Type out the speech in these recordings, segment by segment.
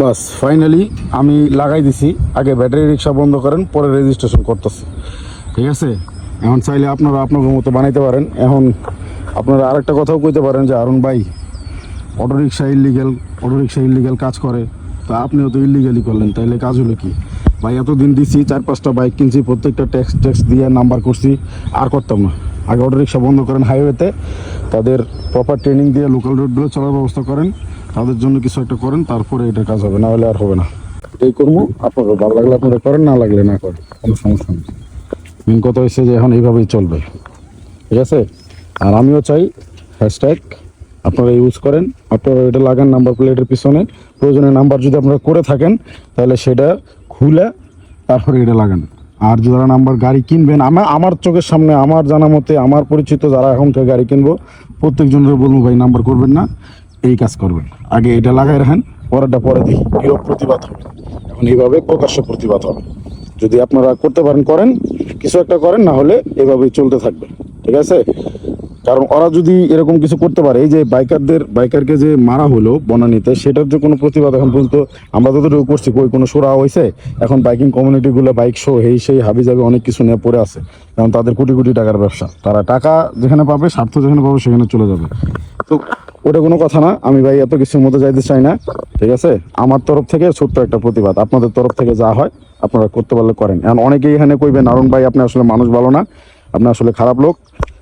বাস finally আমি লাগাই দিছি। আগে ব্যাটারি রিক্সা বন্ধ করেন, পরে রেজিস্ট্রেশন করতেছে, ঠিক আছে? এখন চাইলে আপনারা আপনাদের মতো বানাইতে পারেন। এখন আপনারা আরেকটা কথাও কইতে পারেন যে হারুন ভাই অটোরিক্সা ইল্লিগেল কাজ করে, তো আপনিও তো ইল্লিগালি করলেন, তাইলে কাজ হলো কি? ভাই এতদিন দিছি, 4-5টা বাইক কিনছি, প্রত্যেকটা ট্যাক্স দিয়ে নাম্বার করছি, আর করতাম না। আগে অটোরিক্সা বন্ধ করেন হাইওয়েতে, তাদের প্রপার ট্রেনিং দিয়ে লোকাল রোডগুলো চলার ব্যবস্থা করেন, তাদের জন্য কিছু একটা করেন, তারপরে এটা কাজ হবে, না হলে আর হবে না। এটাই করবো, আপনাদের ভালো লাগলে আপনারা করেন, না লাগলে না করেন, কোনো সমস্যা নেই। মেন কথা হচ্ছে যে এখন এইভাবেই চলবে, ঠিক আছে? আর আমিও চাই হ্যাশট্যাগ আপনারা ইউজ করেন, আপনারা এটা লাগান নাম্বার প্লেটের পিছনে। প্রয়োজনীয় নাম্বার যদি আপনারা করে থাকেন তাহলে সেটা খুলে তারপরে এটা লাগান। আর যারা নাম্বার গাড়ি কিনবেন, আমার চোখের সামনে, আমার জানা মতে, আমার পরিচিত যারা এখন থেকে গাড়ি কিনবো, প্রত্যেকজনের বলবো ভাই নাম্বার করবেন না, এই কাজ করবেন। আগে এটা লাগাই রাখেন, পরেরটা পরে দেখি, নীরব প্রতিবাদ হবে। এখন এইভাবে প্রকাশ্য প্রতিবাদ হবে। যদি আপনারা করতে পারেন করেন, কিছু একটা করেন, না হলে এভাবেই চলতে থাকবে, ঠিক আছে? কারণ ওরা যদি এরকম কিছু করতে পারে, এই যে বাইকারকে যে মারা হলো বনানীতে, সেটার যে কোনো প্রতিবাদ এখন পর্যন্ত আমরা যতটুকু করছি, কোনো সুরা হয়েছে? এখন বাইকিং কমিউনিটিগুলো বাইক শো সেই হাবি যাবে অনেক কিছু নিয়ে পড়ে আছে। কারণ তাদের কোটি কোটি টাকার ব্যবসা, তারা টাকা যেখানে পাবে, স্বার্থ যেখানে পাবে, সেখানে চলে যাবে। তো ওটা কোনো কথা না, আমি ভাই এত কিছুর মধ্যে যাইতে চাই না, ঠিক আছে? আমার তরফ থেকে ছোট্ট একটা প্রতিবাদ, আপনাদের তরফ থেকে যা হয় আপনারা করতে পারলে করেন। এখন অনেকেই এখানে কইবেন নারুন ভাই আপনি আসলে মানুষ ভালো না, আপনি আসলে খারাপ লোক,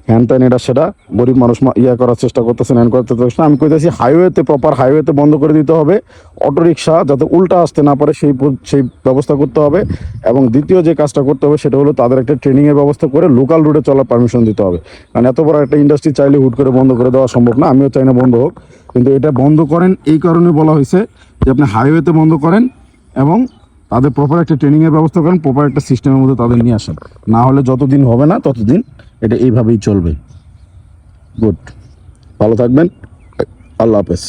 হ্যান ত্যান, এটা সেটা, গরিব মানুষ করার চেষ্টা করতেছেন, হ্যান করতে চাচ্ছেন। আমি কইতেছি হাইওয়েতে, প্রপার হাইওয়েতে বন্ধ করে দিতে হবে, অটোরিকশা যাতে উল্টা আসতে না পারে সেই ব্যবস্থা করতে হবে। এবং দ্বিতীয় যে কাজটা করতে হবে সেটা হলো তাদের একটা ট্রেনিংয়ের ব্যবস্থা করে লোকাল রুটে চলার পারমিশন দিতে হবে। কারণ এত বড় একটা ইন্ডাস্ট্রি চাইলে হুট করে বন্ধ করে দেওয়া সম্ভব না, আমিও চাই না বন্ধ হোক, কিন্তু এটা বন্ধ করেন এই কারণে বলা হয়েছে যে আপনি হাইওয়েতে বন্ধ করেন এবং তাদের প্রপার একটা ট্রেনিংয়ের ব্যবস্থা করেন, প্রপার একটা সিস্টেমের মধ্যে তাদের নিয়ে আসেন। না হলে যতদিন হবে না ততদিন এটা এইভাবেই চলবে। গুড, ভালো থাকবেন, আল্লাহ হাফেজ।